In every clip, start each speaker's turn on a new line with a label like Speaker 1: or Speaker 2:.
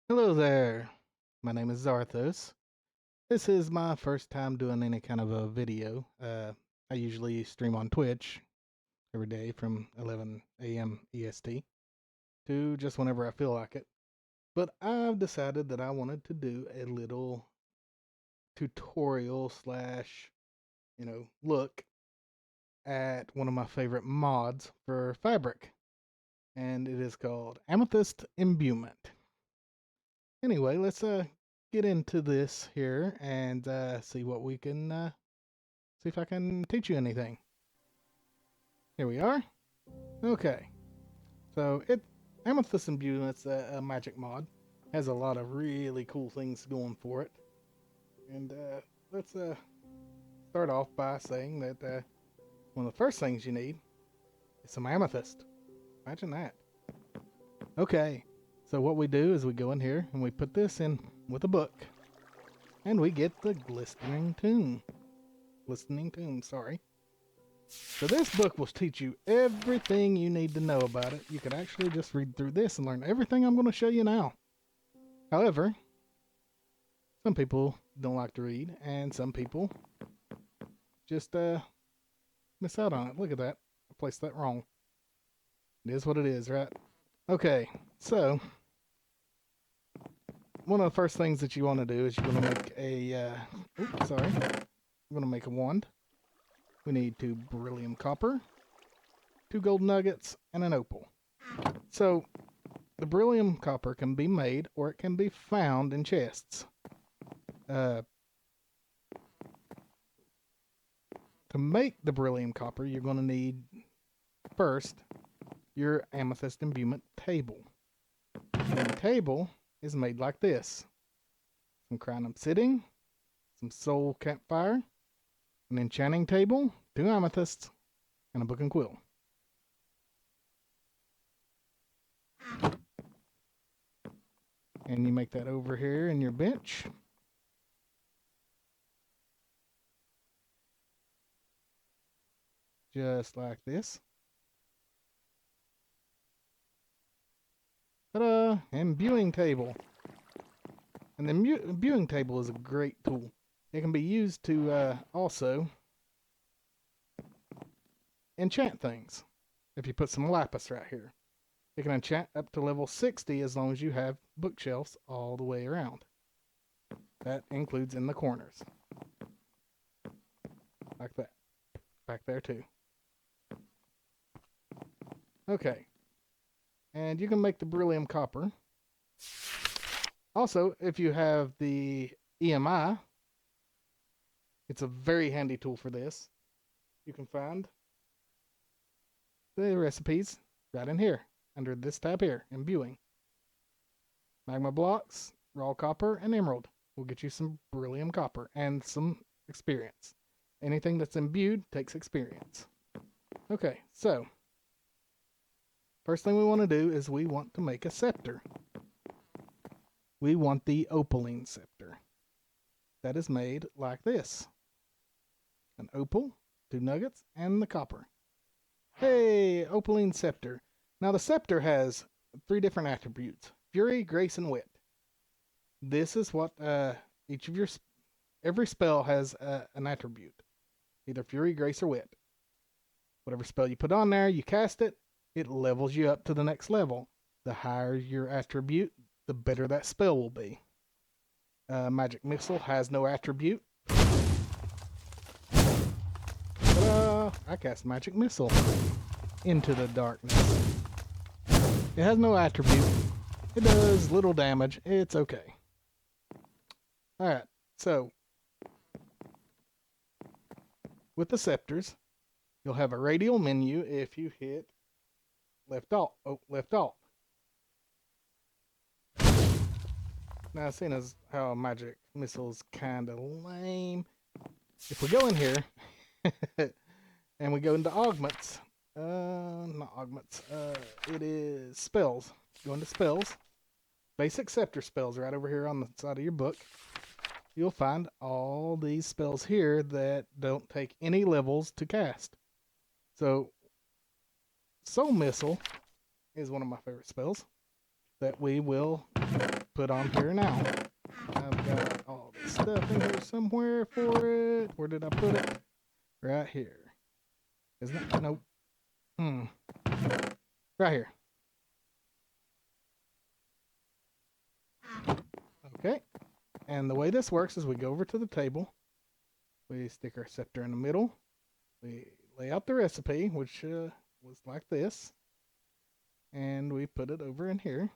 Speaker 1: Hello there. My name is Zarthos. This is my first time doing any kind of a video. I usually stream on Twitch every day from 11 a.m. EST to just whenever I feel like it. But I've decided that I wanted to do a little tutorial slash, look at one of my favorite mods for Fabric, and it is called Amethyst Imbuement. Anyway, let's get into this here and see what we can see if I can teach you anything. Here we are. Okay, so it Amethyst Imbuement's a magic mod. Has a lot of really cool things going for it, and let's start off by saying that one of the first things you need is some amethyst. Imagine that. Okay, so what we do is we go in here and we put this in with a book, and we get the glistening tomb. Glistening tomb, sorry. So this book will teach you everything you need to know about it. You could actually just read through this and learn everything I'm going to show you now. However, some people don't like to read, and some people just miss out on it. Look at that. I placed that wrong. It is what it is, right? Okay, so one of the first things that you want to do is you're going to make a, oops, sorry. We're going to make a wand. We need 2 beryllium copper, 2 gold nuggets, and an opal. So the beryllium copper can be made or it can be found in chests. To make the beryllium copper, you're going to need first your amethyst imbuement table. And the table is made like this: some crown sitting, some soul campfire, an enchanting table, 2 amethysts, and a book and quill. And you make that over here in your bench. Just like this. Ta-da! Imbuing table. And the imbuing table is a great tool. It can be used to also enchant things. If you put some lapis right here, it can enchant up to level 60 as long as you have bookshelves all the way around. That includes in the corners. Like that. Back there too. Okay. And you can make the beryllium copper. Also, if you have the EMI, it's a very handy tool for this. You can find the recipes right in here, under this tab here, imbuing. Magma blocks, raw copper, and emerald will get you some beryllium copper and some experience. Anything that's imbued takes experience. Okay, so first thing we want to do is we want to make a scepter. We want the opaline scepter. That is made like this: an opal, 2 nuggets, and the copper. Hey, opaline scepter. Now the scepter has 3 different attributes: fury, grace, and wit. This is what each of your every spell has an attribute, either fury, grace, or wit. Whatever spell you put on there, you cast it, it levels you up to the next level. The higher your attribute, the better that spell will be. Magic missile has no attribute. I cast magic missile into the darkness. It has no attribute. It does little damage. It's okay. Alright, so with the scepters, you'll have a radial menu if you hit left alt. Oh, left alt. Now, seeing as how magic missile's kind of lame, if we go in here and we go into augments, not augments, it is spells. Go into spells, basic scepter spells right over here on the side of your book. You'll find all these spells here that don't take any levels to cast. So, Soul Missile is one of my favorite spells that we will put on here now. I've got all this stuff in here somewhere for it. Where did I put it? Right here. Isn't it? Nope. Right here. Okay. And the way this works is we go over to the table. We stick our scepter in the middle. We lay out the recipe, which was like this. And we put it over in here.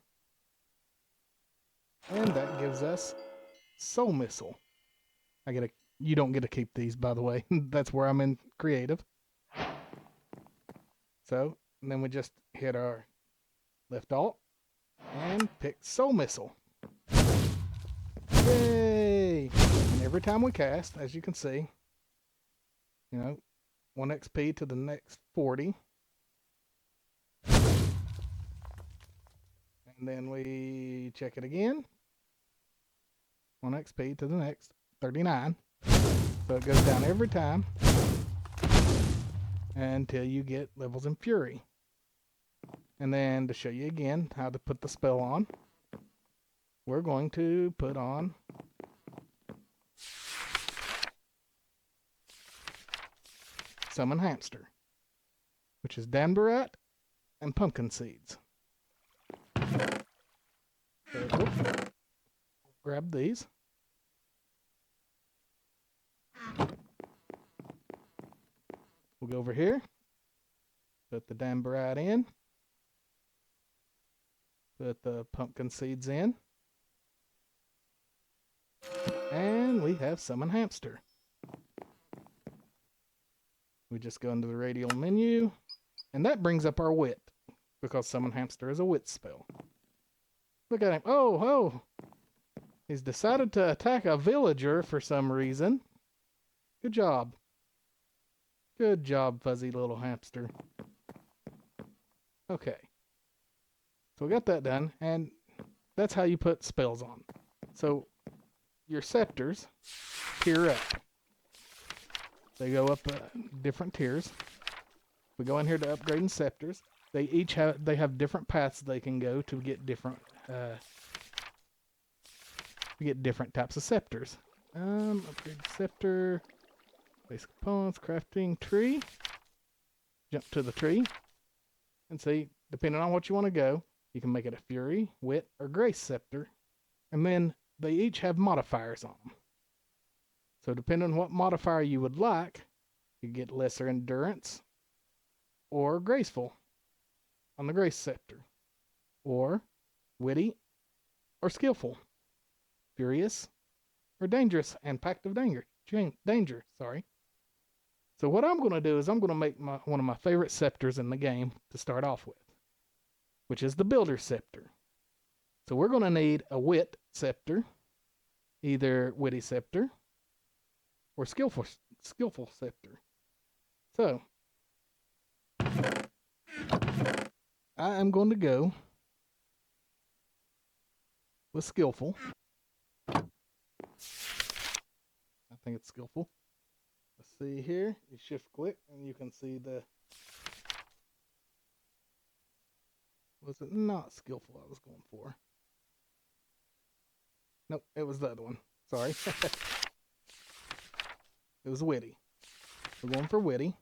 Speaker 1: And that gives us Soul Missile. You don't get to keep these, by the way. That's where I'm in creative. So, and then we just hit our left alt and pick Soul Missile. Yay! And every time we cast, as you can see, 1 XP to the next 40. And then we check it again. 1 XP to the next 39. So it goes down every time until you get levels in Fury. And then to show you again how to put the spell on, we're going to put on Summon Hamster, which is Danbarat and Pumpkin Seeds. So, grab these. We'll go over here, put the Danbarat in, put the Pumpkin Seeds in, and we have Summon Hamster. We just go into the radial menu, and that brings up our wit, because Summon Hamster is a wit spell. Look at him. Oh! He's decided to attack a villager for some reason. Good job. Good job, fuzzy little hamster. Okay. So we got that done, and that's how you put spells on. So your scepters tier up. They go up different tiers. We go in here to upgrading scepters. They have different paths they can go to get different types of scepters. Upgrade scepter, basic components, crafting tree. Jump to the tree, and see, depending on what you want to go, you can make it a Fury, Wit, or Grace scepter. And then they each have modifiers on them. So depending on what modifier you would like, you get lesser endurance or graceful on the Grace scepter, or witty or skillful, furious or dangerous, and pact of danger. So what I'm going to do is I'm going to make one of my favorite scepters in the game to start off with, which is the Builder Scepter. So we're going to need a Wit Scepter, either Witty Scepter or Skillful Scepter. So I am going to go with Skillful. I think it's Skillful. Let's see here. You shift click and you can see the... Was it not Skillful I was going for? Nope, it was the other one. Sorry. It was Witty. We're going for Witty,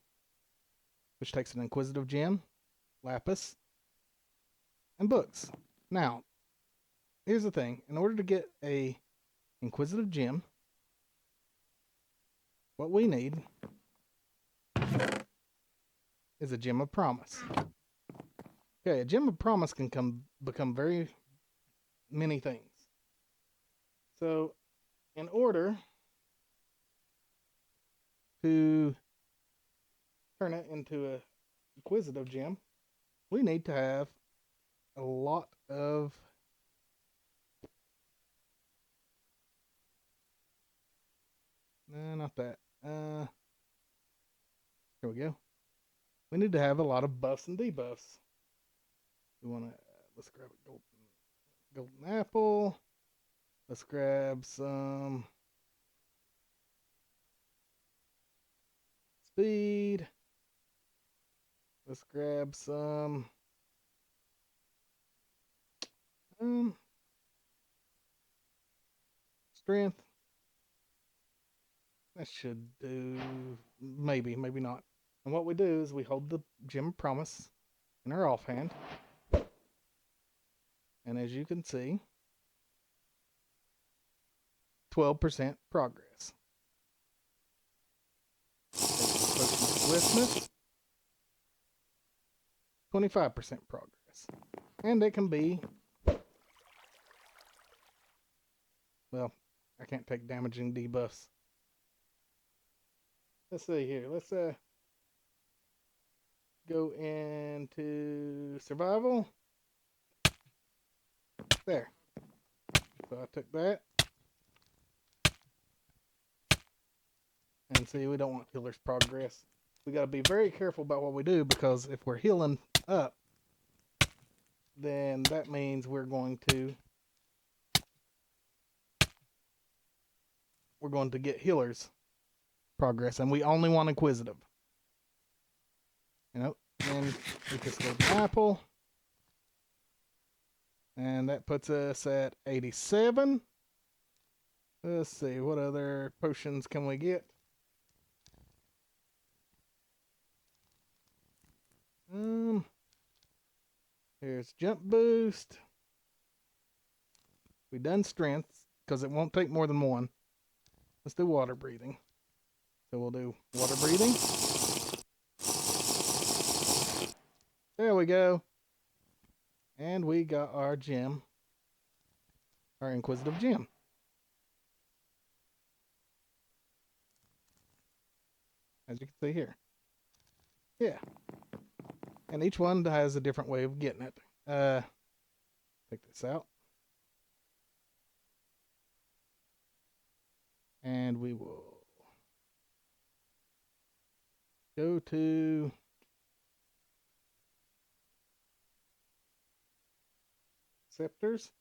Speaker 1: which takes an Inquisitive Gem, Lapis, and books. Now, here's the thing. In order to get a Inquisitive Gem, what we need is a Gem of Promise. Okay, a Gem of Promise can become very many things. So, in order to turn it into a Inquisitive Gem, we need to have a lot of not that. Here we go. We need to have a lot of buffs and debuffs. We want to let's grab a golden apple. Let's grab some speed. Let's grab some strength. That should do, maybe not. And what we do is we hold the gem of promise in our offhand. And as you can see, 12% progress. Potion of swiftness, 25% progress. And it can be, well, I can't take damaging debuffs. Let's see here. Let's go into survival. There. So I took that. And see, we don't want healer's progress. We got to be very careful about what we do, because if we're healing up, then that means we're going to get healer's progress, and we only want inquisitive. You know, and we just go to apple, and that puts us at 87. Let's see, what other potions can we get? Here's jump boost. We done strength because it won't take more than one. Let's do water breathing. So we'll do water breathing. There we go. And we got our gem, our inquisitive gem. As you can see here. Yeah. And each one has a different way of getting it. Take this out. And we will go to scepters.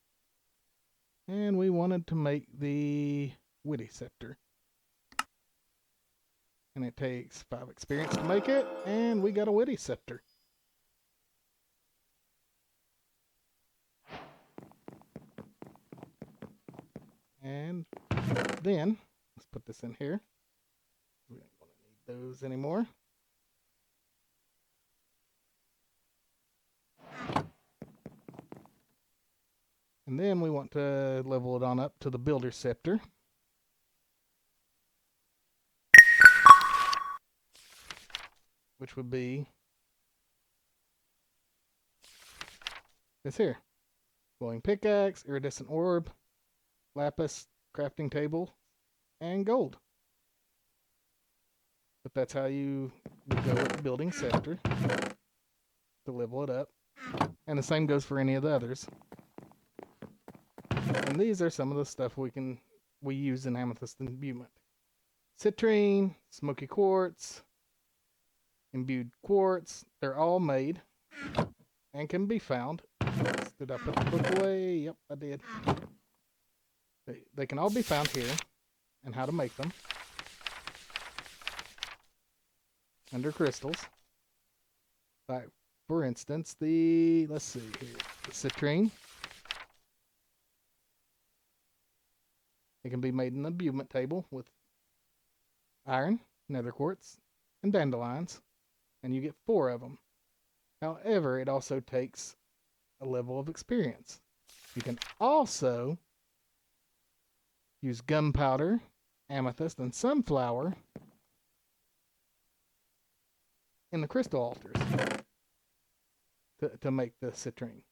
Speaker 1: And we wanted to make the witty scepter. And it takes 5 experience to make it, and we got a witty scepter. And then, let's put this in here. We don't want to need those anymore. And then we want to level it on up to the builder scepter. Which would be this here. Glowing pickaxe, iridescent orb, lapis, crafting table, and gold. But that's how you would go with the building scepter to level it up. And the same goes for any of the others. And these are some of the stuff we use in Amethyst and Imbuement. Citrine, smoky quartz, imbued quartz. They're all made and can be found. Did I put the book away? Yep, I did. They can all be found here, and how to make them under crystals. Like, for instance, let's see here, the citrine. It can be made in an imbuement table with iron, nether quartz, and dandelions, and you get 4 of them. However, it also takes a level of experience. You can also use gunpowder, amethyst, and sunflower in the crystal altars to make the citrine.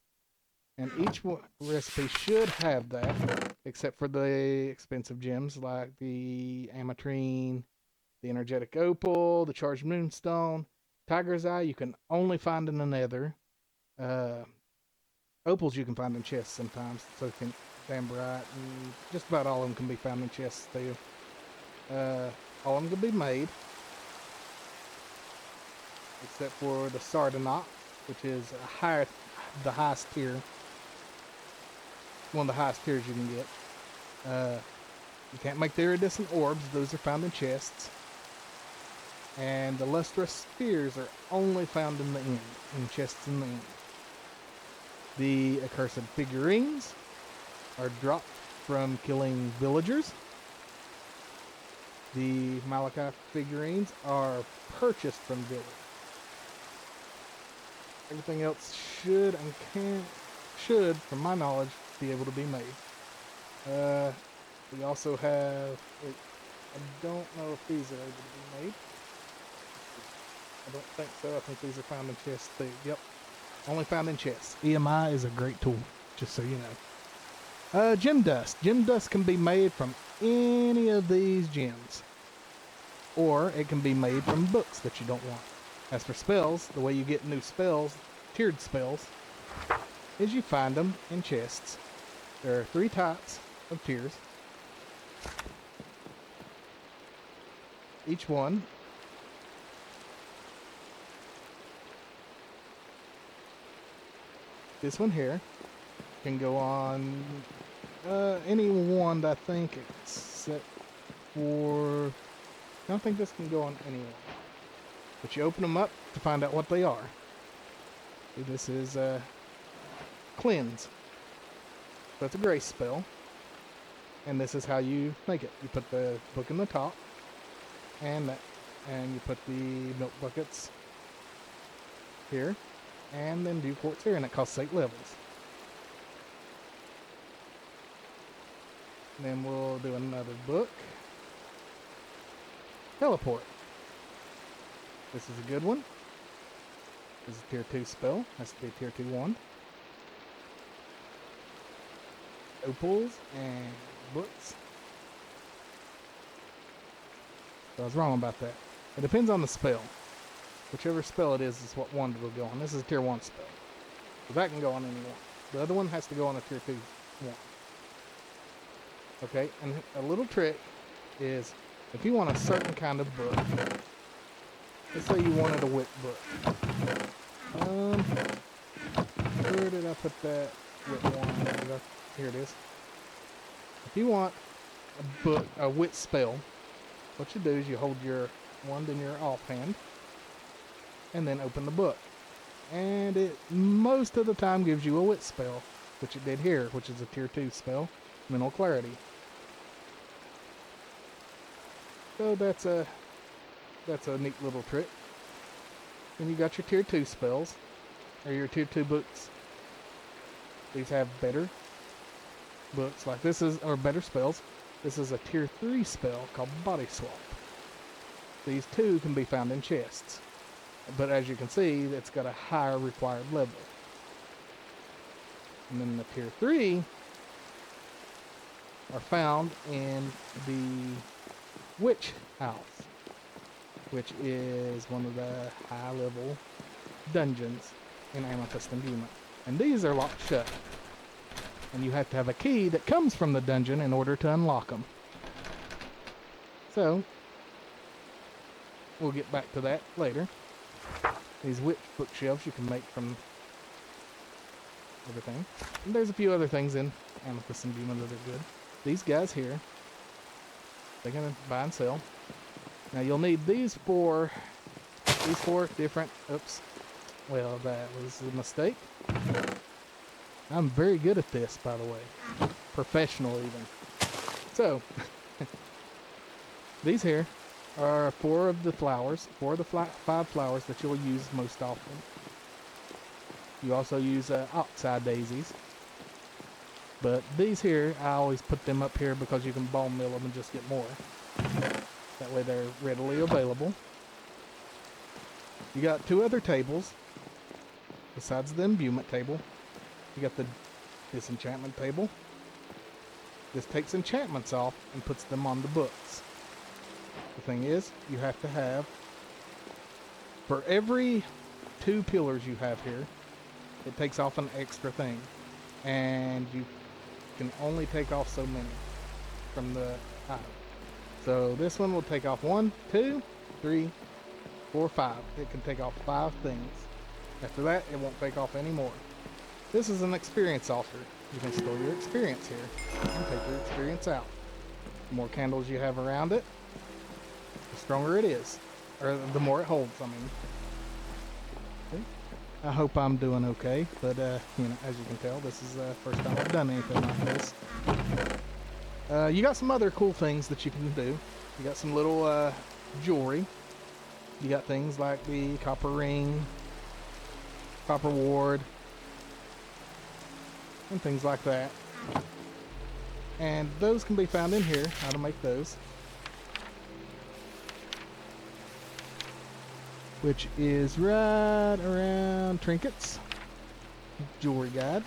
Speaker 1: And each recipe should have that, except for the expensive gems like the ametrine, the energetic opal, the charged moonstone. Tiger's eye you can only find in the nether. Opals you can find in chests sometimes, so can Amberite, and just about all of them can be found in chests too. All of them can be made, except for the Sorta, which is the highest tier. One of the highest tiers you can get. You can't make the iridescent orbs; those are found in chests. And the lustrous spheres are only found in the end, in chests in the end. The accursed figurines are dropped from killing villagers. The Malachi figurines are purchased from villagers. Everything else should, from my knowledge, be able to be made. We also have, I don't know if these are able to be made. I don't think so. I think these are found in chests too. Yep. Only found in chests. EMI is a great tool, just so you know. Gem dust. Gem dust can be made from any of these gems. Or it can be made from books that you don't want. As for spells, the way you get new spells, tiered spells, is you find them in chests. There are 3 types of tiers. Each one this one here can go on any one that I think except for, I don't think this can go on any one. But you open them up to find out what they are. See, this is cleanse. That's a grace spell. And this is how you make it. You put the book in the top, and you put the milk buckets here, and then dew quartz here, and it costs 8 levels. And then we'll do another book. Teleport. This is a good one. This is a tier 2 spell. Has to be a tier 2 wand. Opals and books. So I was wrong about that. It depends on the spell. Whichever spell it is what wand it will go on. This is a tier 1 spell. So that can go on any one. The other one has to go on a tier 2 wand. Okay, and a little trick is if you want a certain kind of book, let's say you wanted a wit book. Where did I put that wit wand? Here it is. If you want a book, a wit spell, what you do is you hold your wand in your offhand and then open the book. And it most of the time gives you a wit spell, which it did here, which is a tier 2 spell, Mental Clarity. So that's a neat little trick. Then you got your tier 2 spells, or your tier 2 books. These have better books, like this is, or better spells. This is a tier 3 spell called Body Swap. These 2 can be found in chests, but as you can see, it's got a higher required level. And then the tier 3 are found in the Witch House, which is one of the high level dungeons in Amethyst Imbuement. And these are locked shut. And you have to have a key that comes from the dungeon in order to unlock them. So, we'll get back to that later. These witch bookshelves you can make from everything. And there's a few other things in Amethyst Imbuement that are good. These guys here, they can buy and sell. Now you'll need these four different, oops, well that was a mistake. I'm very good at this, by the way. Professional even. So, these here are 4 of the flowers, 4 of the 5 flowers that you'll use most often. You also use oxeye daisies. But these here, I always put them up here because you can bone mill them and just get more. That way they're readily available. You got 2 other tables besides the imbuement table. You got the disenchantment table. This takes enchantments off and puts them on the books. The thing is, you have to have, for every 2 pillars you have here, it takes off an extra thing. And you can only take off so many from the item. So this one will take off 1, 2, 3, 4, 5. It can take off 5 things. After that, it won't take off any more. This is an experience altar. You can store your experience here and take your experience out. The more candles you have around it, the stronger it is. Or the more it holds, I mean. See? I hope I'm doing okay, but you know, as you can tell, this is the first time I've done anything like this. You got some other cool things that you can do. You got some little jewelry. You got things like the copper ring, copper ward, and things like that. And those can be found in here, how to make those. Which is right around trinkets, jewelry guide.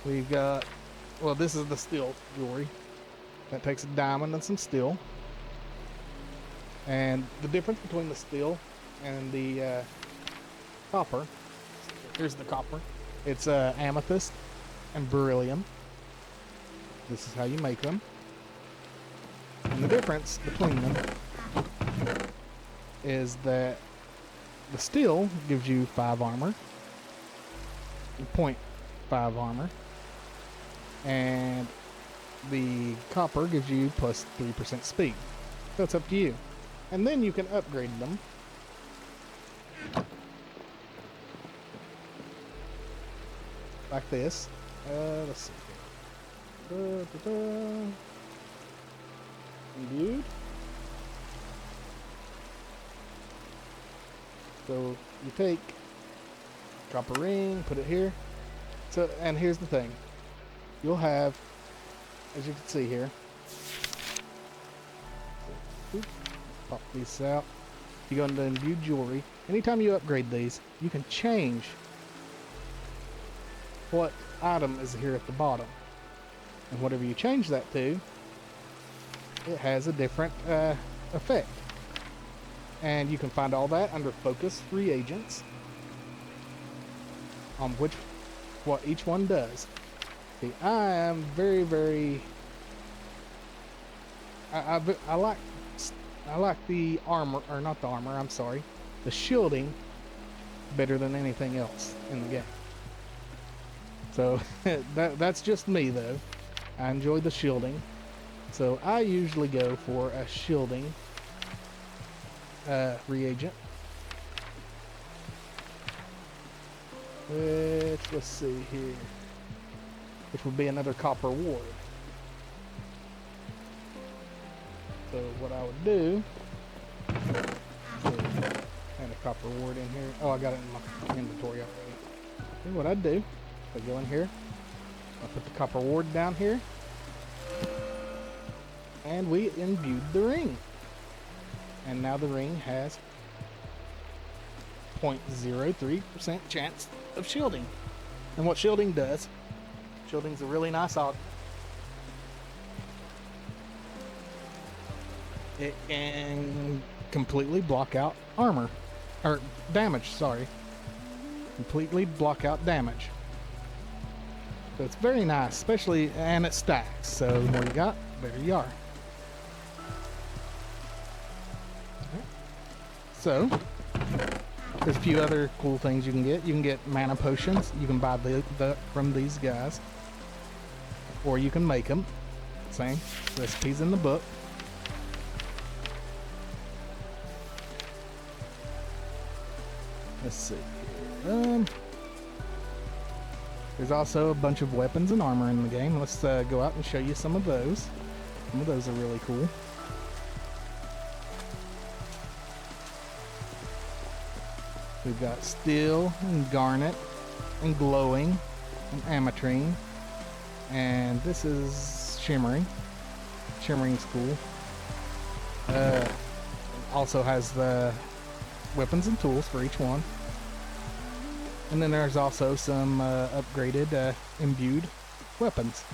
Speaker 1: We've got, well, this is the steel jewelry. That takes a diamond and some steel. And the difference between the steel and the copper, here's the copper. It's amethyst and beryllium. This is how you make them. And the difference between them is that the steel gives you 5 armor, 0.5 armor, and the copper gives you plus 3% speed. So it's up to you. And then you can upgrade them. Like this. Let's see here. Imbued. So you take copper ring, put it here. So, and here's the thing. You'll have, as you can see here, pop these out. You go into imbued jewelry. Anytime you upgrade these, you can change what item is here at the bottom. And whatever you change that to, it has a different effect. And you can find all that under focus reagents on what each one does. See, I am very I like the armor, or not the armor, I'm sorry, the shielding better than anything else in the game. So that's just me though. I enjoy the shielding. So I usually go for a shielding reagent. Which, let's see here, which would be another copper ward. So what I would do, and a copper ward in here. Oh, I got it in my inventory already. Okay, what I'd do, I go in here, I put the copper ward down here, and we imbued the ring. And now the ring has 0.03% chance of shielding. And what shielding does, shielding's a really nice aug. It can completely block out armor, or damage, sorry. Completely block out damage. So it's very nice, especially, and it stacks. So the more you got, the better you are. So, there's a few other cool things you can get. You can get mana potions. You can buy from these guys. Or you can make them. Same. Recipes in the book. Let's see. There's also a bunch of weapons and armor in the game. Let's go out and show you some of those. Some of those are really cool. We've got steel and garnet and glowing and ametrine. And this is shimmering. Shimmering's cool. Also has the weapons and tools for each one. And then there's also some upgraded imbued weapons,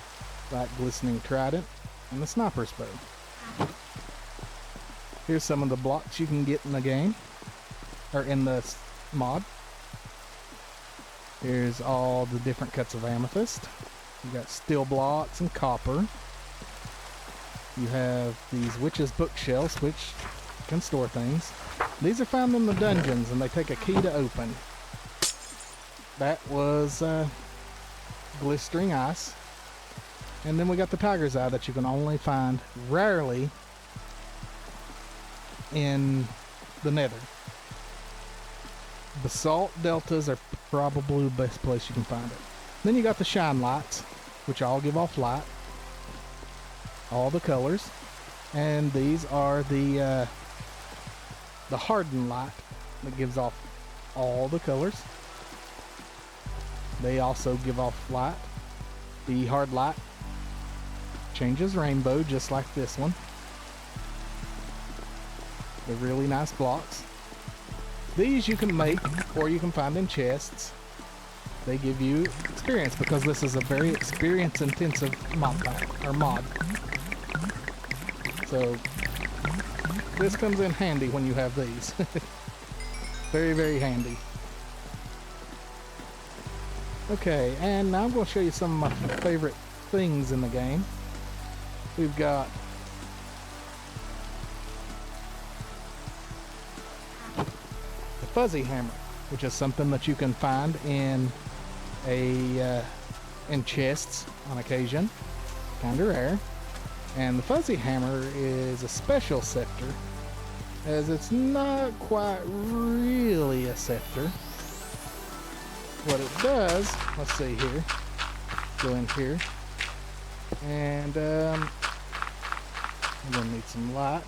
Speaker 1: like glistening trident and the sniper's bow. Here's some of the blocks you can get in the game, or in the mod. Here's all the different cuts of amethyst. You got steel blocks and copper. You have these witches' bookshelves, which can store things. These are found in the dungeons, and they take a key to open. That was glistering ice. And then we got the tiger's eye that you can only find rarely in the nether. Basalt deltas are probably the best place you can find it. Then you got the shine lights, which all give off light, all the colors, and these are the hardened light that gives off all the colors. They also give off light. The hard light changes rainbow just like this one. They're really nice blocks. These you can make or you can find in chests. They give you experience because this is a very experience intensive mod pack or mod. So this comes in handy when you have these. Very, very handy. Okay, and now I'm going to show you some of my favorite things in the game. We've got the fuzzy hammer, which is something that you can find in chests on occasion, kind of rare. And the fuzzy hammer is a special scepter, as it's not quite really a scepter. What it does, let's see here, go in here, and I'm gonna need some light,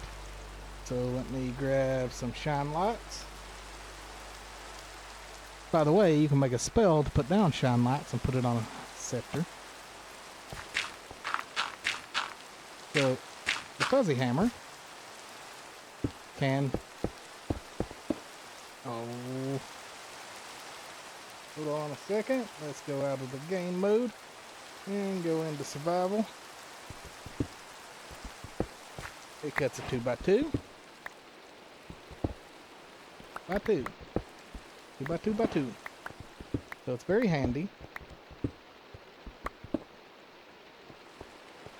Speaker 1: so let me grab some shine lights. By the way, you can make a spell to put down shine lights and put it on a scepter. So the fuzzy hammer can, hold on a second, let's go out of the game mode and go into survival. It cuts a 2x2 by 2, 2x2 by 2, so it's very handy.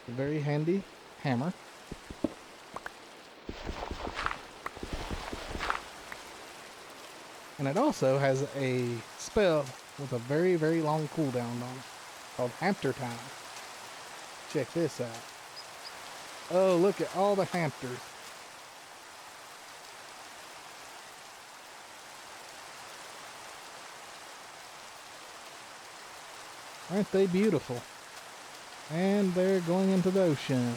Speaker 1: A very handy hammer. And it also has a spell with a very, very long cooldown on it called Hamster Time. Check this out. Oh, look at all the hamsters. Aren't they beautiful? And they're going into the ocean.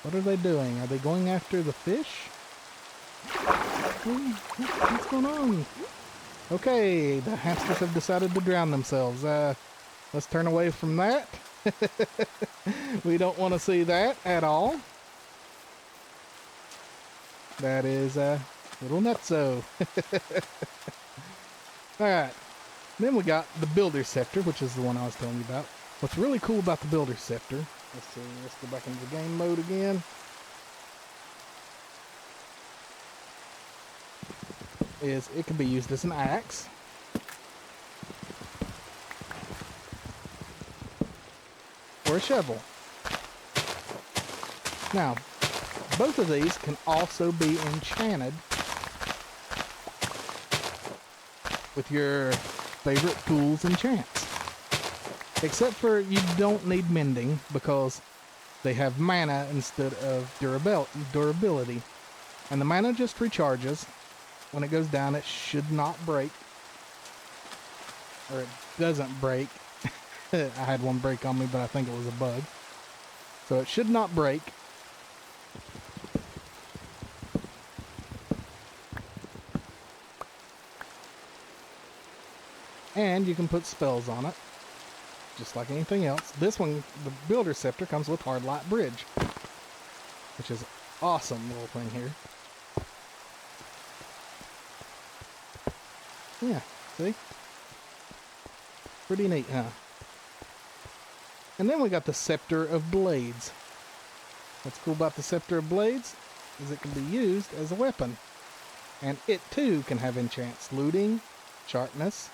Speaker 1: What are they doing? Are they going after the fish? What's going on? Okay, the hamsters have decided to drown themselves. Let's turn away from that. We don't want to see that at all. That is a little nutso. Alright, then we got the Builder Scepter, which is the one I was telling you about. What's really cool about the Builder Scepter, let's see, let's go back into the game mode again. Is it can be used as an axe, or a shovel. Now, both of these can also be enchanted with your favorite tools and chants. Except for you don't need mending because they have mana instead of durability. And the mana just recharges. When it goes down, it should not break. Or it doesn't break. I had one break on me, but I think it was a bug. So it should not break. And you can put spells on it, just like anything else. This one, the Builder Scepter, comes with Hard Light Bridge, which is awesome little thing here. Yeah, see? Pretty neat, huh? And then we got the Scepter of Blades. What's cool about the Scepter of Blades is it can be used as a weapon. And it too can have enchants, looting, sharpness,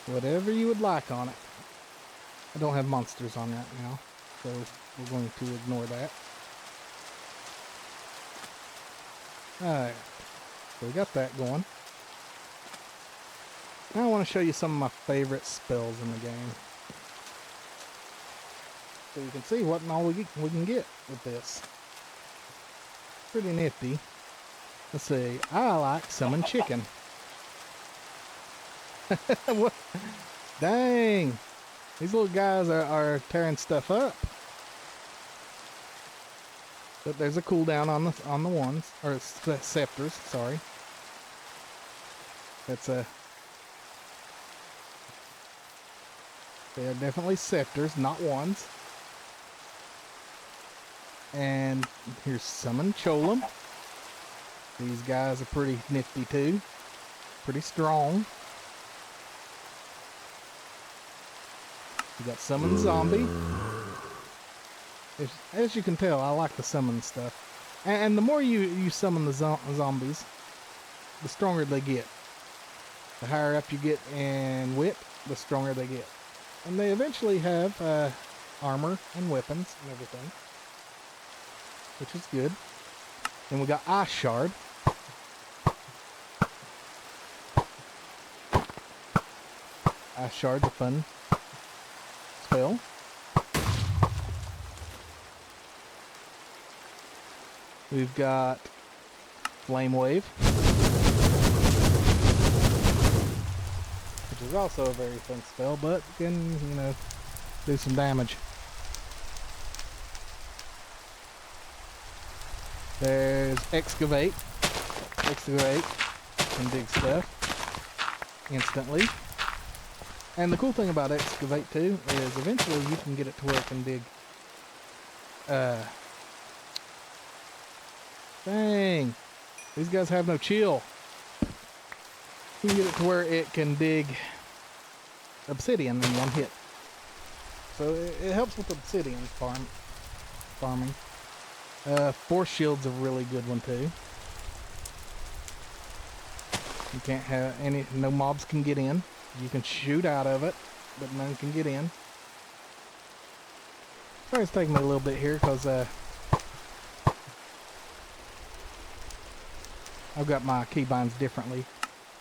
Speaker 1: whatever you would like on it. I don't have monsters on right now, so we're going to ignore that. Alright, so we got that going. Now I want to show you some of my favorite spells in the game. So you can see what and all we can get with this. Pretty nifty. Let's see, I like Summon Chicken. What? Dang. These little guys are tearing stuff up. But there's a cooldown on the ones, or scepters, sorry. That's a... They are definitely scepters, not ones. And here's Summon Cholam. These guys are pretty nifty too. Pretty strong. You got Summon Zombie. As you can tell, I like the summon stuff. And the more you summon the zombies, the stronger they get. The higher up you get in wit, the stronger they get. And they eventually have armor and weapons and everything, which is good. Then we got Ice Shard. Ice Shard's a fun spell. We've got Flame Wave, which is also a very fun spell, but can, you know, do some damage. There's Excavate. Excavate can dig stuff instantly. And the cool thing about Excavate too is eventually you can get it to where it can dig. Dang, these guys have no chill. You can get it to where it can dig obsidian in one hit. So it helps with obsidian farming. Force Shield's a really good one too. You can't have no mobs can get in. You can shoot out of it, but none can get in. Sorry it's taking me a little bit here because I've got my keybinds differently.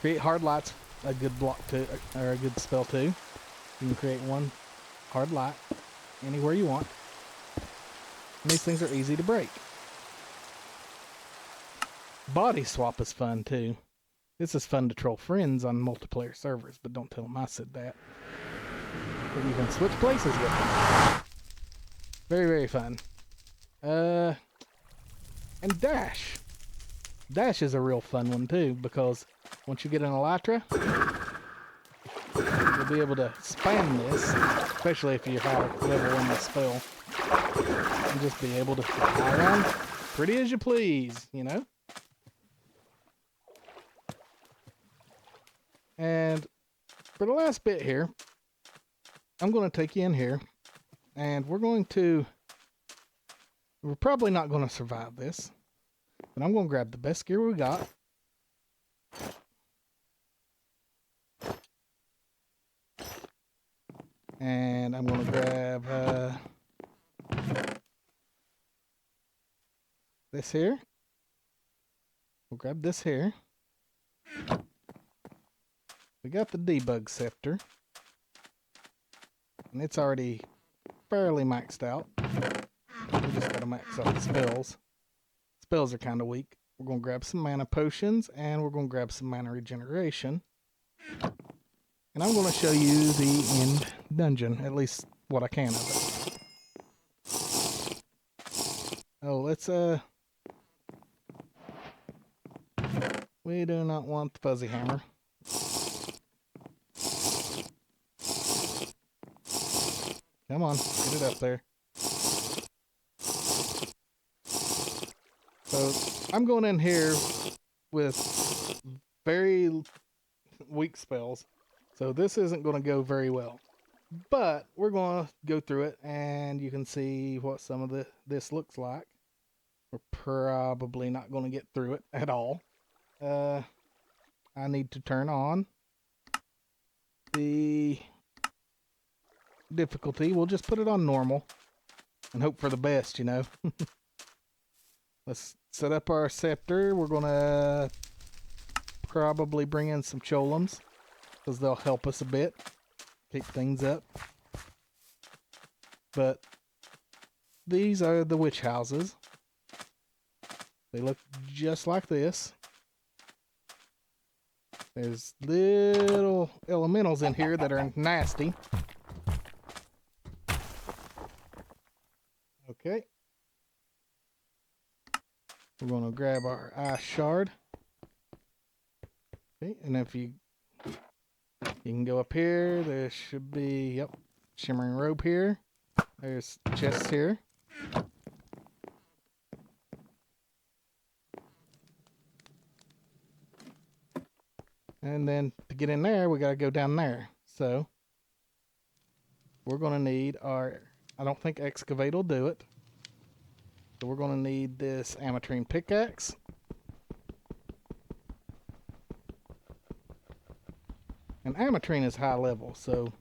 Speaker 1: Create Hard Light's a good block too, or a good spell too. You can create one Hard Light anywhere you want. And these things are easy to break. Body Swap is fun too. This is fun to troll friends on multiplayer servers, but don't tell them I said that. But you can switch places with them. Very, very fun. And Dash. Dash is a real fun one too, because once you get an Elytra, you'll be able to spam this, especially if you're high level in the spell, and just be able to fly around pretty as you please, you know? And for the last bit here, I'm going to take you in here, and we're probably not going to survive this, but I'm going to grab the best gear we got. And I'm going to grab this here. We'll grab this here. We got the Debug Scepter. And it's already fairly maxed out. We just got to max out the spells. Spells are kind of weak. We're going to grab some mana potions, and we're going to grab some mana regeneration. And I'm going to show you the end dungeon, at least what I can of it. Oh, let's, we do not want the fuzzy hammer. Come on, get it up there. So, I'm going in here with very weak spells. So this isn't going to go very well. But we're going to go through it and you can see what some of this looks like. We're probably not going to get through it at all. I need to turn on the difficulty. We'll just put it on normal and hope for the best, you know. Let's set up our scepter. We're going to probably bring in some cholums, because they'll help us a bit, keep things up. But these are the witch houses. They look just like this. There's little elementals in here that are nasty. Okay. We're going to grab our ice shard. Okay, and if you can go up here, there should be, yep, shimmering rope here. There's chests here. And then to get in there, we got to go down there. So we're going to need our, I don't think excavate will do it. So we're going to need this ametrine pickaxe. And ametrine is high level, so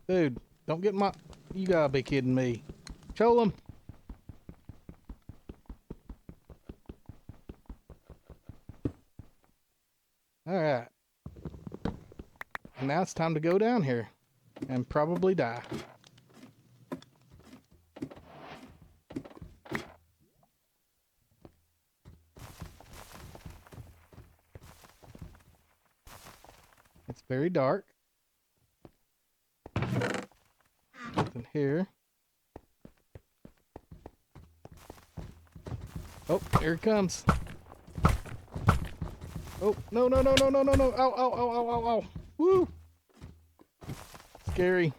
Speaker 1: dude, don't get my, you gotta be kidding me. Cholem. Alright. Now it's time to go down here and probably die. It's very dark. Nothing here. Oh, here it comes. Oh, no, no, no, no, no, no, no. Ow, ow, ow, ow, ow, ow. Woo! Scary.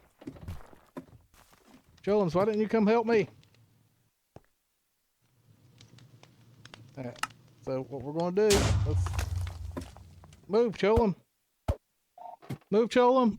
Speaker 1: Jolems, why didn't you come help me? Alright, so what we're going to do, let's move, Cholem. Move, Cholem.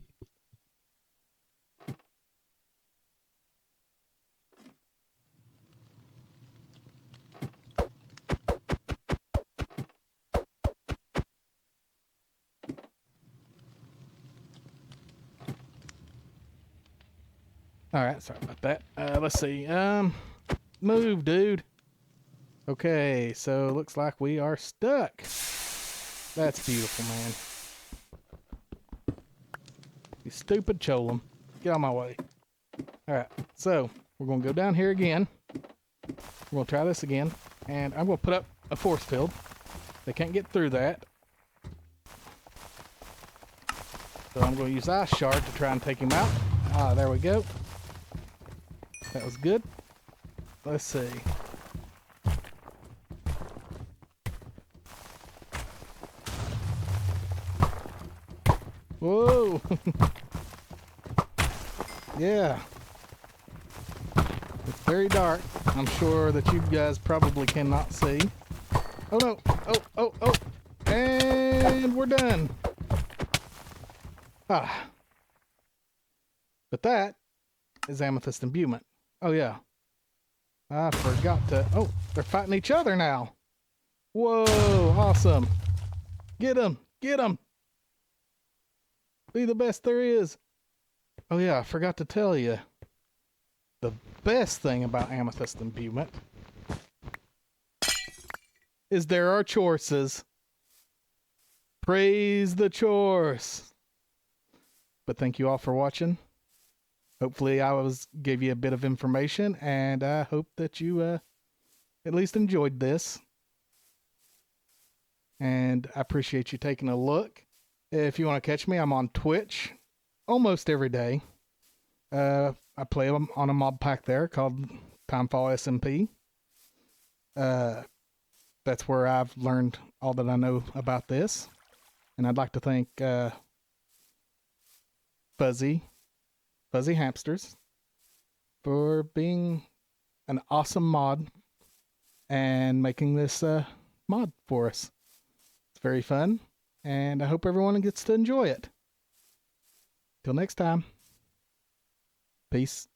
Speaker 1: Alright, sorry about that. Let's see. Move, dude. Okay, so looks like we are stuck. That's beautiful, man. You stupid Cholem. Get out of my way. Alright, so we're going to go down here again. We're going to try this again. And I'm going to put up a force field. They can't get through that. So I'm going to use Ice Shard to try and take him out. Ah, there we go. That was good. Let's see. Whoa! Yeah. It's very dark. I'm sure that you guys probably cannot see. Oh no! Oh, oh, oh! And we're done. Ah. But that is Amethyst Imbuement. Oh yeah. I forgot to... Oh, they're fighting each other now. Whoa, awesome. Get them, get them. Be the best there is. Oh yeah, I forgot to tell you. The best thing about Amethyst Imbuement is there are choices. Praise the choice. But thank you all for watching. Hopefully I gave you a bit of information, and I hope that you at least enjoyed this. And I appreciate you taking a look. If you want to catch me, I'm on Twitch almost every day. I play on a mob pack there called Timefall SMP. That's where I've learned all that I know about this. And I'd like to thank Fuzzy Hamsters for being an awesome mod and making this mod for us. It's very fun, and I hope everyone gets to enjoy it. Till next time, peace.